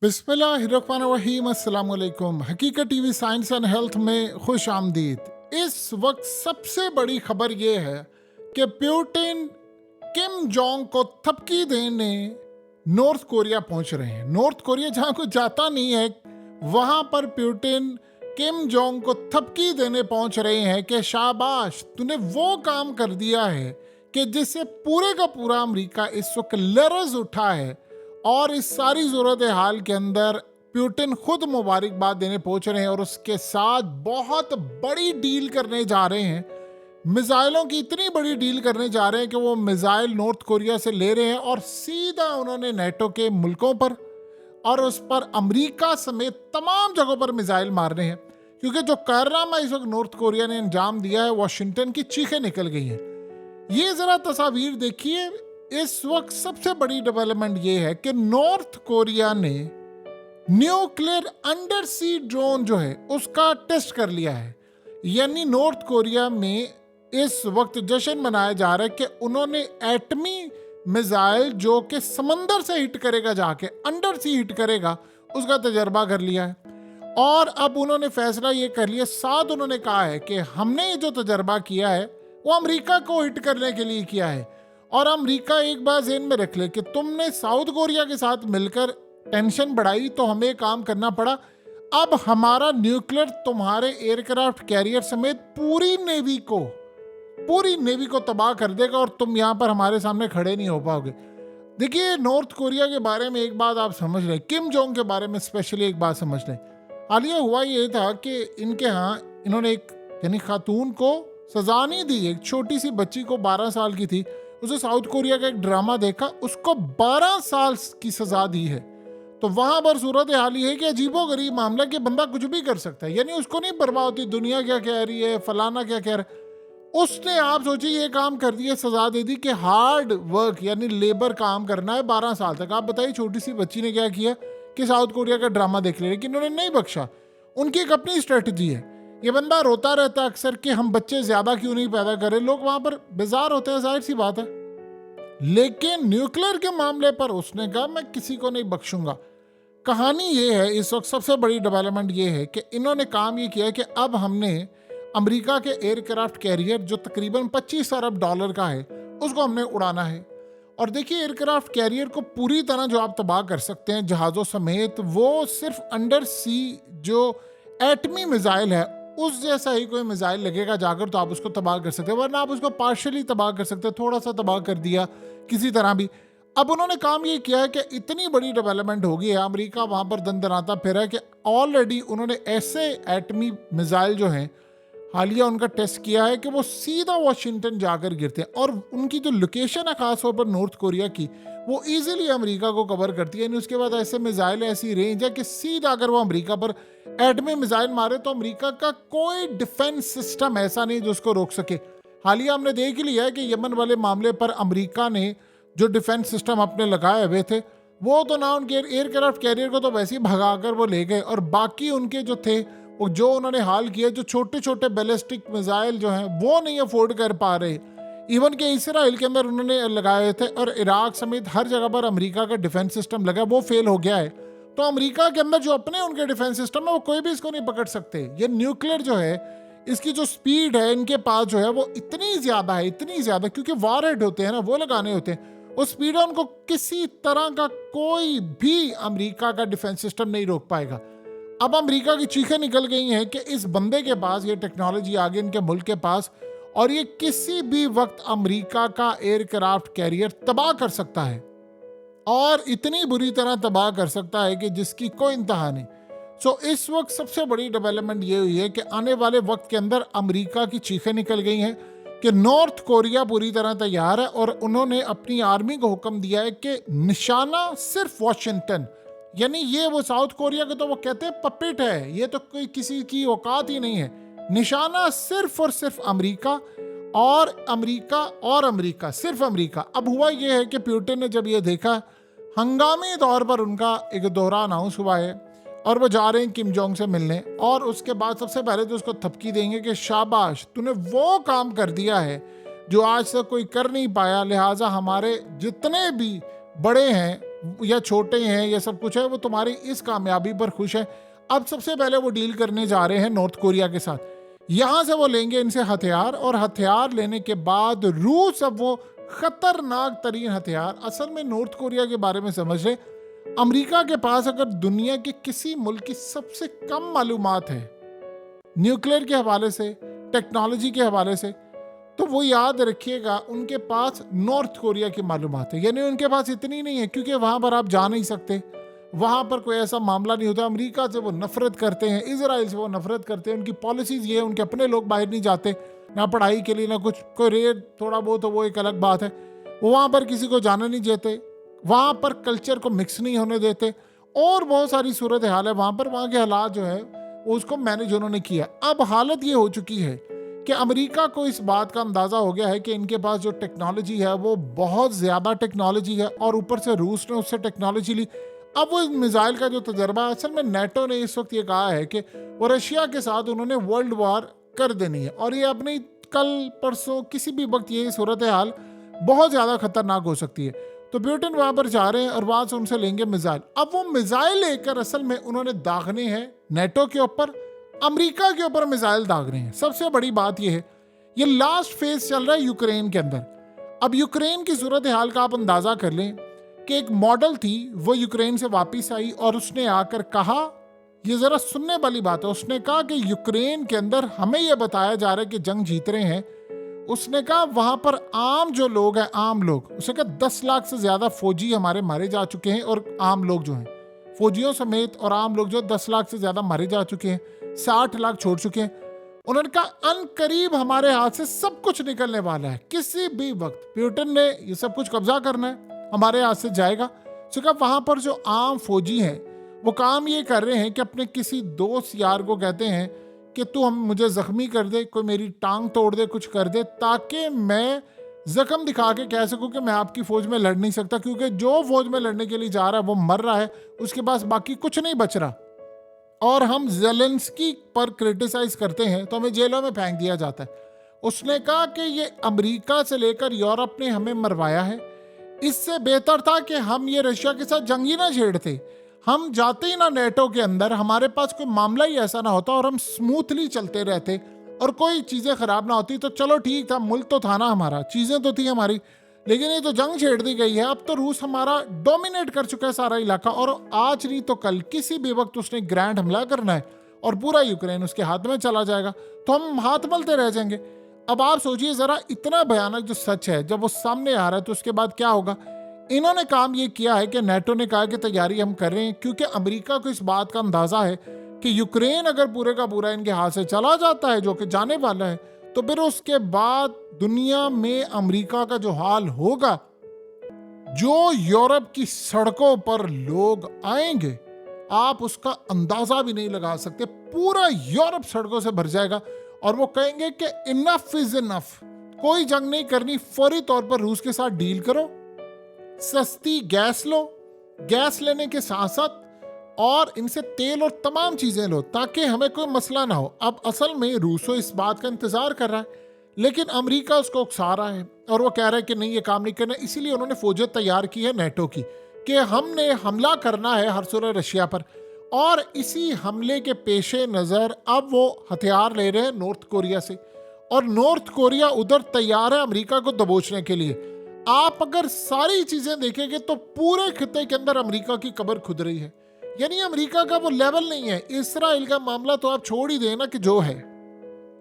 बिस्मिल्लाहिर्रहमानिर्रहीम अस्सलाम वालेकुम। हकीकत टीवी साइंस एंड हेल्थ में खुश आमदीद। इस वक्त सबसे बड़ी खबर यह है कि प्यूटिन किम जोंग को थपकी देने नॉर्थ कोरिया पहुंच रहे हैं। नॉर्थ कोरिया जहां कोई जाता नहीं है, वहां पर प्यूटिन किम जोंग को थपकी देने पहुंच रहे हैं कि शाबाश, तूने वो काम कर दिया है कि जिससे पूरे का पूरा अमेरिका इस वक्त लरज उठा है। और इस सारी सूरत हाल के अंदर प्यूटिन खुद मुबारकबाद देने पहुंच रहे हैं और उसके साथ बहुत बड़ी डील करने जा रहे हैं। मिसाइलों की इतनी बड़ी डील करने जा रहे हैं कि वो मिसाइल नॉर्थ कोरिया से ले रहे हैं और सीधा उन्होंने नेटो के मुल्कों पर और उस पर अमेरिका समेत तमाम जगहों पर मिसाइल मार रहे हैं। क्योंकि जो कारनामा इस वक्त नॉर्थ कोरिया ने अंजाम दिया है, वाशिंगटन की चीखें निकल गई हैं। ये जरा तस्वीर देखिए। इस वक्त सबसे बड़ी डेवलपमेंट ये है कि नॉर्थ कोरिया ने न्यूक्लियर अंडर सी ड्रोन जो है उसका टेस्ट कर लिया है। यानी नॉर्थ कोरिया में इस वक्त जश्न मनाया जा रहा है कि उन्होंने एटमी मिसाइल जो कि समंदर से हिट करेगा, जाके अंडर सी हिट करेगा, उसका तजर्बा कर लिया है। और अब उन्होंने फैसला ये कर लिया, साथ उन्होंने कहा है कि हमने ये जो तजर्बा किया है वो अमेरिका को हिट करने के लिए किया है। और अमेरिका एक बार ज़हन में रख ले कि तुमने साउथ कोरिया के साथ मिलकर टेंशन बढ़ाई तो हमें काम करना पड़ा। अब हमारा न्यूक्लियर तुम्हारे एयरक्राफ्ट कैरियर समेत पूरी नेवी को तबाह कर देगा और तुम यहाँ पर हमारे सामने खड़े नहीं हो पाओगे। देखिए, नॉर्थ कोरिया के बारे में एक बात आप समझ लें, किम जोंग के बारे में स्पेशली एक बात समझ लें। हालिया हुआ ये था कि इनके यहाँ इन्होंने एक यानी खातून को सजा नहीं दी। एक छोटी सी बच्ची को 12 साल की थी, उसे साउथ कोरिया का एक ड्रामा देखा, उसको 12 साल की सजा दी है। तो वहां पर सूरत हाल ये है कि अजीबो गरीब मामला कि बंदा कुछ भी कर सकता है। यानी उसको नहीं परवाह होती दुनिया क्या कह रही है, फलाना क्या कह रहा है। उसने, आप सोचिए, ये काम कर दिया, सजा दे दी कि हार्ड वर्क यानी लेबर काम करना है 12 साल तक। आप बताइए, छोटी सी बच्ची ने क्या किया कि साउथ कोरिया का ड्रामा देख लिया, लेकिन उन्होंने नहीं बख्शा। उनकी एक अपनी स्ट्रेटजी है। ये बंदा रोता रहता है अक्सर कि हम बच्चे ज्यादा क्यों नहीं पैदा करें। लोग वहां पर बेजार होते हैं, जाहिर सी बात है। लेकिन न्यूक्लियर के मामले पर उसने कहा मैं किसी को नहीं बख्शूंगा। कहानी ये है, इस वक्त सबसे बड़ी डेवलपमेंट ये है कि इन्होंने काम ये किया कि अब हमने अमेरिका के एयरक्राफ्ट कैरियर जो तकरीबन 25 अरब डॉलर का है उसको हमने उड़ाना है। और देखिए, एयरक्राफ्ट कैरियर को पूरी तरह जो आप तबाह कर सकते हैं जहाज़ों समेत, वो सिर्फ अंडर सी जो एटमी मिसाइल है उस जैसा ही कोई मिसाइल लगेगा जाकर तो आप उसको तबाह कर सकते हैं, वरना आप उसको पार्शली तबाह कर सकते हैं, थोड़ा सा तबाह कर दिया किसी तरह भी। अब उन्होंने काम ये किया है कि इतनी बड़ी डेवलपमेंट हो गई है, अमेरिका वहाँ पर दंदनाता फिरा है कि ऑलरेडी उन्होंने ऐसे एटमी मिसाइल जो हैं हालिया उनका टेस्ट किया है कि वो सीधा वाशिंगटन जाकर गिरते हैं। और उनकी जो लोकेशन है खासतौर पर नॉर्थ कोरिया की, वो इजीली अमेरिका को कवर करती है। उसके बाद ऐसे मिसाइल, ऐसी रेंज है कि सीधा अगर वो अमेरिका पर एटमी मिसाइल मारे तो अमेरिका का कोई डिफेंस सिस्टम ऐसा नहीं जो उसको रोक सके। हालिया हमने देख ही लिया है कि यमन वाले मामले पर अमेरिका ने जो डिफेंस सिस्टम अपने लगाए हुए थे, वो तो ना उनके एयरक्राफ्ट कैरियर को तो वैसे ही भगाकर वो ले गए, और बाकी उनके जो थे वो जो उन्होंने हाल किया, जो छोटे छोटे बैलिस्टिक मिसाइल जो हैं वो नहीं अफोर्ड कर पा रहे। इवन के इसराइल के अंदर उन्होंने लगाए थे और इराक समेत हर जगह पर अमेरिका का डिफेंस सिस्टम लगा, वो फेल हो गया है। तो अमेरिका के अंदर जो अपने उनके डिफेंस सिस्टम है वो कोई भी इसको नहीं पकड़ सकते। ये न्यूक्लियर जो है, इसकी जो स्पीड है इनके पास जो है वो इतनी ज्यादा है, इतनी ज्यादा, क्योंकि वॉरहेड होते हैं ना, वो लगाने होते हैं। वो स्पीड है, उनको किसी तरह का कोई भी अमेरिका का डिफेंस सिस्टम नहीं रोक पाएगा। अब अमेरिका की चीखें निकल गई हैं कि इस बंदे के पास ये टेक्नोलॉजी आ गई इनके मुल्क के पास, और ये किसी भी वक्त अमेरिका का एयरक्राफ्ट कैरियर तबाह कर सकता है, और इतनी बुरी तरह तबाह कर सकता है कि जिसकी कोई इंतहा नहीं। सो इस वक्त सबसे बड़ी डेवलपमेंट ये हुई है कि आने वाले वक्त के अंदर अमेरिका की चीखें निकल गई हैं कि नॉर्थ कोरिया पूरी तरह तैयार है, और उन्होंने अपनी आर्मी को हुक्म दिया है कि निशाना सिर्फ वाशिंगटन, यानी ये वो साउथ कोरिया के तो वो कहते हैं पपेट है, ये तो कोई किसी की औकात ही नहीं है। निशाना सिर्फ और सिर्फ अमेरिका, और अमेरिका और अमेरिका, सिर्फ अमेरिका। अब हुआ ये है कि प्यूटिन ने जब ये देखा, हंगामी तौर पर उनका एक दौरा अनाउंस हुआ है और वो जा रहे हैं किम जोंग से मिलने, और उसके बाद सबसे पहले तो उसको थपकी देंगे कि शाबाश, तूने वो काम कर दिया है जो आज तक कोई कर नहीं पाया, लिहाजा हमारे जितने भी बड़े हैं या छोटे हैं या सब कुछ है, वो तुम्हारी इस कामयाबी पर खुश है। अब सबसे पहले वो डील करने जा रहे हैं नॉर्थ कोरिया के साथ। यहां से वो लेंगे इनसे हथियार, और हथियार लेने के बाद रूस, अब वो खतरनाक तरीन हथियार। असल में नॉर्थ कोरिया के बारे में समझ ले, अमेरिका के पास अगर दुनिया के किसी मुल्क की सबसे कम मालूमात है न्यूक्लियर के हवाले से, टेक्नोलॉजी के हवाले से, तो वो याद रखिएगा उनके पास नॉर्थ कोरिया की मालूमात है। यानी उनके पास इतनी नहीं है क्योंकि वहां पर आप जा नहीं सकते, वहां पर कोई ऐसा मामला नहीं होता। अमेरिका से वो नफरत करते हैं, इजराइल से वो नफरत करते हैं, उनकी पॉलिसीज ये है, उनके अपने लोग बाहर नहीं जाते, ना पढ़ाई के लिए ना कुछ, कोई रेट थोड़ा बहुत हो वो एक अलग बात है। वो वहाँ पर किसी को जाने नहीं देते, वहाँ पर कल्चर को मिक्स नहीं होने देते, और बहुत सारी सूरत हाल है वहाँ पर। वहाँ के हालात जो है वो उसको मैनेज उन्होंने किया। अब हालत ये हो चुकी है कि अमेरिका को इस बात का अंदाज़ा हो गया है कि इनके पास जो टेक्नोलॉजी है वो बहुत ज़्यादा टेक्नोलॉजी है, और ऊपर से रूस ने उससे टेक्नोलॉजी ली। अब वो मिसाइल का जो तजर्बा, असल में नेटो ने इस वक्त ये कहा है कि वो रशिया के साथ उन्होंने वर्ल्ड वार कर देनी है, और ये अपनी कल परसों किसी भी वक्त ये सूरत हाल बहुत ज़्यादा खतरनाक हो सकती है। तो पुतिन वहाँ पर जा रहे हैं और वहाँ से उनसे लेंगे मिसाइल। अब वो मिसाइल लेकर असल में उन्होंने दागने हैं नेटो के ऊपर, अमेरिका के ऊपर मिसाइल दागने हैं। सबसे बड़ी बात यह है, ये लास्ट फेज चल रहा है यूक्रेन के अंदर। अब यूक्रेन की सूरत हाल का आप अंदाज़ा कर लें कि एक मॉडल थी, वो यूक्रेन से वापस आई और उसने आकर कहा, ये ज़रा सुनने वाली बात है, उसने कहा कि यूक्रेन के अंदर हमें यह बताया जा रहा है कि जंग जीत रहे हैं। उसने कहा वहाँ पर आम जो लोग हैं, आम लोग, उसने कहा 10 लाख से ज़्यादा फौजी हमारे मारे जा चुके हैं, और आम लोग जो हैं फौजियों समेत और आम लोग जो 10 लाख से ज़्यादा मारे जा चुके हैं, 60 लाख छोड़ चुके हैं। उन्होंने कहा अन करीब हमारे हाथ से सब कुछ निकलने वाला है, किसी भी वक्त पुतिन ने ये सब कुछ कब्जा करना है, हमारे हाथ से जाएगा। तो कहा वहाँ पर जो आम फौजी हैं वो काम ये कर रहे हैं कि अपने किसी दोस्त यार को कहते हैं कि तू हम मुझे ज़ख्मी कर दे, कोई मेरी टांग तोड़ दे, कुछ कर दे, ताकि मैं जख्म दिखा के कह सकूं कि मैं आपकी फ़ौज में लड़ नहीं सकता, क्योंकि जो फ़ौज में लड़ने के लिए जा रहा है वो मर रहा है, उसके पास बाकी कुछ नहीं बच रहा। और हम ज़ेलेंस्की पर क्रिटिसाइज करते हैं तो हमें जेलों में फेंक दिया जाता है। उसने कहा कि ये अमेरिका से लेकर यूरोप ने हमें मरवाया है, इससे बेहतर था कि हम ये रशिया के साथ जंग ही ना छेड़ते, हम जाते ही ना नेटो के अंदर, हमारे पास कोई मामला ही ऐसा ना होता और हम स्मूथली चलते रहते और कोई चीज़ें ख़राब ना होती। तो चलो ठीक था, मुल्क तो था ना हमारा, चीज़ें तो थी हमारी, लेकिन ये तो जंग छेड़ दी गई है। अब तो रूस हमारा डोमिनेट कर चुका है सारा इलाका, और आज नहीं तो कल किसी भी वक्त उसने ग्रैंड हमला करना है और पूरा यूक्रेन उसके हाथ में चला जाएगा, तो हम हाथ मलते रह जाएंगे। अब आप सोचिए ज़रा, इतना भयानक जो सच है जब वो सामने आ रहा है तो उसके बाद क्या होगा। इन्होंने काम ये किया है कि नेटो ने कहा कि तैयारी हम कर रहे हैं, क्योंकि अमेरिका को इस बात का अंदाज़ा है कि यूक्रेन अगर पूरे का पूरा इनके हाथ से चला जाता है, जो कि जाने वाला है, तो फिर उसके बाद दुनिया में अमेरिका का जो हाल होगा, जो यूरोप की सड़कों पर लोग आएंगे, आप उसका अंदाजा भी नहीं लगा सकते। पूरा यूरोप सड़कों से भर जाएगा और वो कहेंगे कि इनफ इज इनफ, कोई जंग नहीं करनी, फौरी तौर पर रूस के साथ डील करो, सस्ती गैस लो, गैस लेने के साथ साथ और इनसे तेल और तमाम चीज़ें लो, ताकि हमें कोई मसला ना हो। अब असल में रूसो इस बात का इंतज़ार कर रहा है, लेकिन अमेरिका उसको उकसा रहा है और वो कह रहा है कि नहीं, ये काम नहीं करना। इसीलिए उन्होंने फौजें तैयार की है नेटो की कि हमने हमला करना है हर सूरत रशिया पर, और इसी हमले के पेशे नज़र अब वो हथियार ले रहे हैं नॉर्थ कोरिया से, और नॉर्थ कोरिया उधर तैयार है अमेरिका को दबोचने के लिए। आप अगर सारी चीज़ें देखेंगे तो पूरे खिते के अंदर अमेरिका की कब्र खुद रही है। यानी अमेरिका का वो लेवल नहीं है। इसराइल का मामला तो आप छोड़ ही देना कि जो है,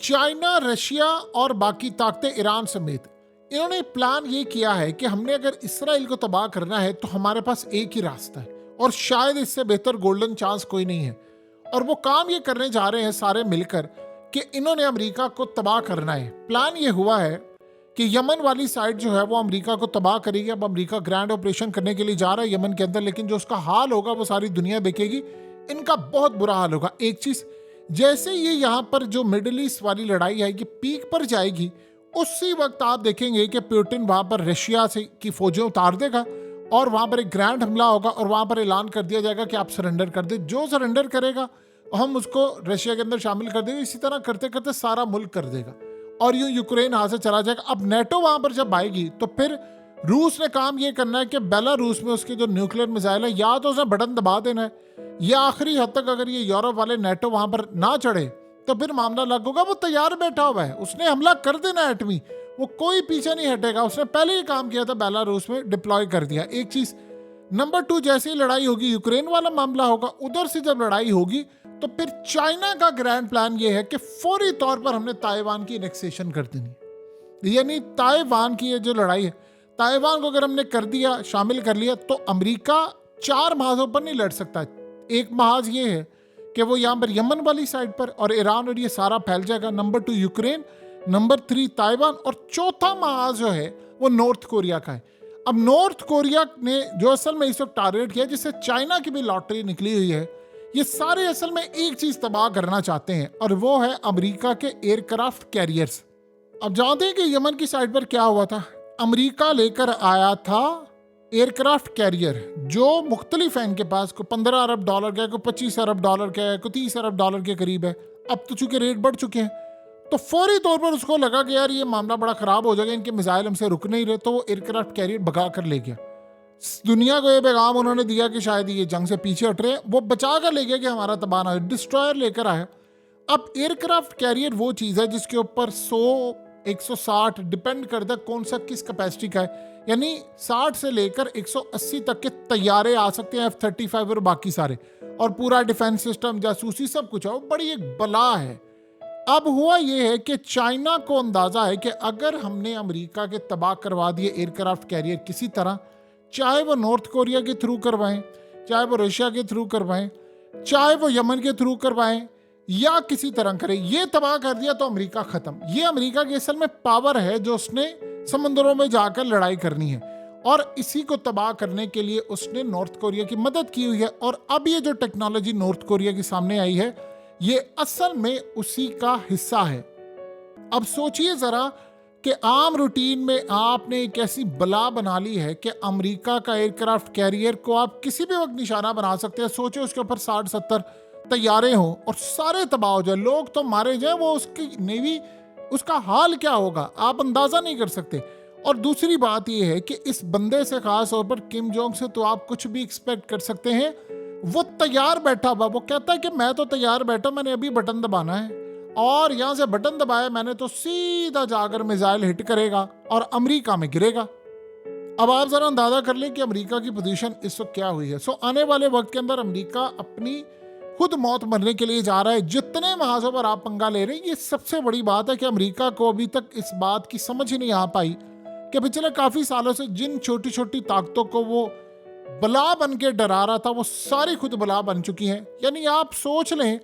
चाइना, रशिया और बाकी ताकतें, ईरान समेत, इन्होंने प्लान ये किया है कि हमने अगर इसराइल को तबाह करना है तो हमारे पास एक ही रास्ता है, और शायद इससे बेहतर गोल्डन चांस कोई नहीं है। और वो काम ये करने जा रहे हैं सारे मिलकर कि इन्होंने अमेरिका को तबाह करना है। प्लान ये हुआ है कि यमन वाली साइड जो है वो अमेरिका को तबाह करेगी। अब अमेरिका ग्रैंड ऑपरेशन करने के लिए जा रहा है यमन के अंदर, लेकिन जो उसका हाल होगा वो सारी दुनिया देखेगी। इनका बहुत बुरा हाल होगा। एक चीज़, जैसे ये यहाँ पर जो मिडिल ईस्ट वाली लड़ाई है कि पीक पर जाएगी, उसी वक्त आप देखेंगे कि पुतिन वहाँ पर रशिया से की फौजें उतार देगा और वहाँ पर एक ग्रैंड हमला होगा और वहाँ पर ऐलान कर दिया जाएगा कि आप सरेंडर कर दे। जो सरेंडर करेगा हम उसको रशिया के अंदर शामिल कर देंगे। इसी तरह करते करते सारा मुल्क कर देगा और यूं यूक्रेन हाथ से चला जाएगा। अब नेटो वहाँ पर जब आएगी तो फिर रूस ने काम ये करना है कि बेलारूस में उसके जो न्यूक्लियर मिसाइल है, या तो उसने बटन दबा देना है, या आखिरी हद तक अगर ये यूरोप वाले नेटो वहां पर ना चढ़े तो फिर मामला अलग होगा। वो तैयार बैठा हुआ है, उसने हमला कर देना एटमी, वो कोई पीछे नहीं हटेगा। उसने पहले ही काम किया था, बेलारूस में डिप्लॉय कर दिया। एक चीज। नंबर 2, जैसे ही लड़ाई होगी, यूक्रेन वाला मामला होगा, उधर से जब लड़ाई होगी तो फिर चाइना का ग्रैंड प्लान ये है कि फौरी तौर पर हमने ताइवान की एनेक्सेशन कर देनी। यानी ताइवान की ये जो लड़ाई है, ताइवान को अगर हमने कर दिया, शामिल कर लिया, तो अमेरिका 4 महाजों पर नहीं लड़ सकता। एक महाज ये है कि वो यहाँ पर यमन वाली साइड पर, और ईरान और ये सारा फैल जाएगा। नंबर 2 यूक्रेन, नंबर 3 ताइवान, और चौथा महाज जो है वो नॉर्थ कोरिया का है। अब नॉर्थ कोरिया ने जो असल में इस वक्त टारगेट किया, जिससे चाइना की भी लॉटरी निकली हुई है, ये सारे असल में एक चीज तबाह करना चाहते हैं, और वो है अमेरिका के एयरक्राफ्ट कैरियर्स। अब जानते हैं कि यमन की साइड पर क्या हुआ था। अमेरिका लेकर आया था एयरक्राफ्ट कैरियर, जो मुख्तलिफ है इनके पास, को $15 अरब का है, को $25 अरब का है, को $30 अरब के करीब है। अब तो चूंकि रेट बढ़ चुके हैं, तो फौरी तौर पर उसको लगा कि यार ये मामला बड़ा खराब हो जाएगा, इनके मिसाइल हमसे रुक नहीं रहे, तो वो एयरक्राफ्ट कैरियर भगा कर ले गया। दुनिया को ये पैगाम उन्होंने दिया कि शायद ये जंग से पीछे हट रहे हैं, वो बचा कर ले गया कि हमारा तबाह ना हो। डिस्ट्रॉयर लेकर आया। अब एयरक्राफ्ट कैरियर वो चीज़ है जिसके ऊपर 100, 160 डिपेंड करता है कौन सा किस कैपेसिटी का है। यानी 60 से लेकर 180 तक के तैयारे आ सकते हैं, F-35 और बाकी सारे, और पूरा डिफेंस सिस्टम, जासूसी, सब कुछ है। वो बड़ी एक बला है। अब हुआ ये है कि चाइना को अंदाजा है कि अगर हमने अमेरिका के तबाह करवा दिए एयरक्राफ्ट कैरियर किसी तरह, चाहे वो नॉर्थ कोरिया के थ्रू करवाएं, चाहे वो रशिया के थ्रू करवाएं, चाहे वो यमन के थ्रू करवाएं, या किसी तरह करें, ये तबाह कर दिया तो अमेरिका खत्म। ये अमेरिका की असल में पावर है जो उसने समंदरों में जाकर लड़ाई करनी है, और इसी को तबाह करने के लिए उसने नॉर्थ कोरिया की मदद की हुई है। और अब ये जो टेक्नोलॉजी नॉर्थ कोरिया के सामने आई है, ये असल में उसी का हिस्सा है। अब सोचिए जरा कि आम रूटीन में आपने एक ऐसी बला बना ली है कि अमेरिका का एयरक्राफ्ट कैरियर को आप किसी भी वक्त निशाना बना सकते हैं। सोचो उसके ऊपर 60-70 तैयारे हों और सारे तबाह हो जाए, लोग तो मारे जाए, वो उसकी नेवी, उसका हाल क्या होगा आप अंदाजा नहीं कर सकते। और दूसरी बात यह है कि इस बंदे से, खास तौर पर किम जोंग से, तो आप कुछ भी एक्सपेक्ट कर सकते हैं। वो तैयार बैठा हुआ, वो कहता है कि मैं तो तैयार बैठा, मैंने अभी बटन दबाना है, और यहां से बटन दबाया मैंने तो सीधा जाकर मिसाइल हिट करेगा और अमेरिका में गिरेगा। अब आप जरा अंदाजा कर लें कि अमेरिका की पोजीशन इस वक्त क्या हुई है। आने वाले वक्त के अंदर अमेरिका अपनी खुद मौत मरने के लिए जा रहा है। जितने महाजों पर आप पंगा ले रहे हैं, ये सबसे बड़ी बात है कि अमेरिका को अभी तक इस बात की समझ ही नहीं आ पाई कि पिछले काफी सालों से जिन छोटी छोटी ताकतों को वो बला बन के डरा रहा था, वो सारी खुद बला बन चुकी हैं। यानी आप सोच लें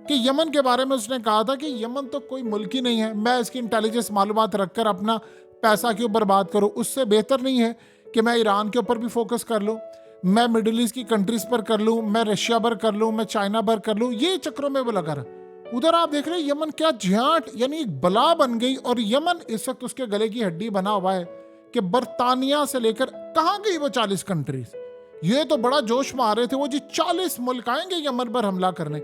कि यमन के बारे में उसने कहा था कि यमन तो कोई मुल्क ही नहीं है, मैं इसकी इंटेलिजेंस मालूमात रखकर अपना पैसा क्यों बर्बाद करूं। उससे बेहतर नहीं है कि मैं ईरान के ऊपर भी फोकस कर लूं, मैं मिडिल ईस्ट की कंट्रीज पर कर लूं, मैं रशिया पर कर लूं, मैं चाइना पर कर लूं। ये चक्रों में वो लगा रहा। उधर आप देख रहे हैं यमन क्या झांट, यानी एक बला बन गई। और यमन इस वक्त उसके गले की हड्डी बना हुआ है कि बरतानिया से लेकर कहाँ गई वो 40 कंट्रीज। ये तो बड़ा जोश में आ रहे थे वो जी, 40 मुल्क आएंगे यमन पर हमला करने।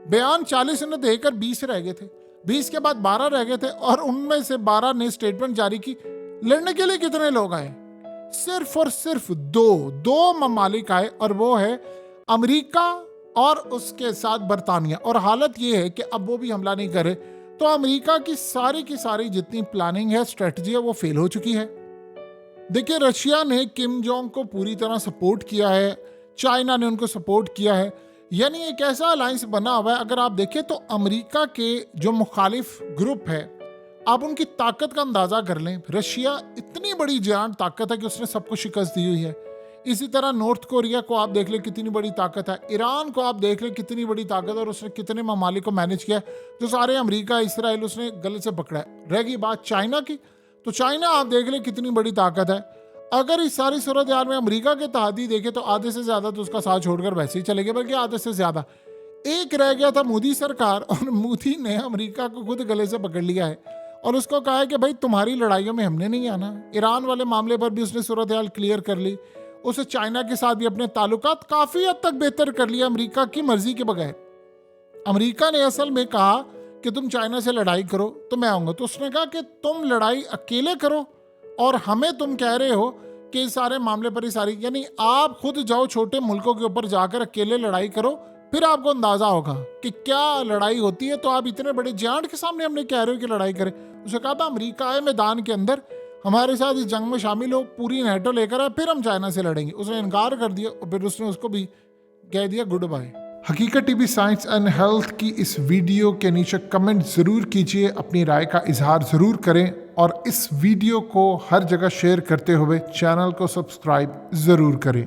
बयान 40 ने देकर 20 रह गए थे, 20 के बाद 12 रह गए थे, और उनमें से 12 ने स्टेटमेंट जारी की। लड़ने के लिए कितने लोग आए? सिर्फ और सिर्फ दो ममालिक आए, और वो है अमेरिका और उसके साथ बरतानिया। और हालत ये है कि अब वो भी हमला नहीं करे तो अमेरिका की सारी जितनी प्लानिंग है, स्ट्रेटजी है, वो फेल हो चुकी है। देखिए, रशिया ने किम जोंग को पूरी तरह सपोर्ट किया है, चाइना ने उनको सपोर्ट किया है, यानी एक ऐसा अलायंस बना हुआ है। अगर आप देखें तो अमेरिका के जो मुखालिफ ग्रुप है, आप उनकी ताकत का अंदाजा कर लें। रशिया इतनी बड़ी जान ताकत है कि उसने सबको शिकस्त दी हुई है। इसी तरह नॉर्थ कोरिया को आप देख लें कितनी बड़ी ताकत है, ईरान को आप देख लें कितनी बड़ी ताकत है, और उसने कितने ममालिक को मैनेज किया, जो सारे अमेरिका, इसराइल उसने गले से पकड़ा है। रह गई बात चाइना की, तो चाइना आप देख लें कितनी बड़ी ताकत है। अगर इस सारी सूरत हाल में अमेरिका के तहादी देखे तो आधे से ज्यादा तो उसका साथ छोड़कर वैसे ही चले गए, बल्कि आधे से ज्यादा। एक रह गया था मोदी सरकार, और मोदी ने अमेरिका को खुद गले से पकड़ लिया है और उसको कहा है कि भाई तुम्हारी लड़ाइयों में हमने नहीं आना। ईरान वाले मामले पर भी उसने सूरत हाल क्लियर कर ली। उसे चाइना के साथ भी अपने ताल्लुकात काफी हद तक बेहतर कर लिया अमेरिका की मर्जी के बगैर। अमेरिका ने असल में कहा कि तुम चाइना से लड़ाई करो तो मैं आऊंगा, तो उसने कहा कि तुम लड़ाई अकेले करो और हमें तुम कह रहे हो कि इस सारे मामले पर ही सारी, यानी आप खुद जाओ छोटे मुल्कों के ऊपर जाकर अकेले लड़ाई करो, फिर आपको अंदाजा होगा कि क्या लड़ाई होती है। तो आप इतने बड़े जांड के सामने हमने कह रहे हो कि लड़ाई करें। उसने कहा था अमेरिका आए मैदान के अंदर, हमारे साथ इस जंग में शामिल हो, पूरी नेटो लेकर आए, फिर हम चाइना से लड़ेंगे। उसने इनकार कर दिया और फिर उसने उसको भी कह दिया गुड बाय। हकीकत टीवी साइंस एंड हेल्थ की इस वीडियो के नीचे कमेंट ज़रूर कीजिए, अपनी राय का इजहार ज़रूर करें और इस वीडियो को हर जगह शेयर करते हुए चैनल को सब्सक्राइब ज़रूर करें।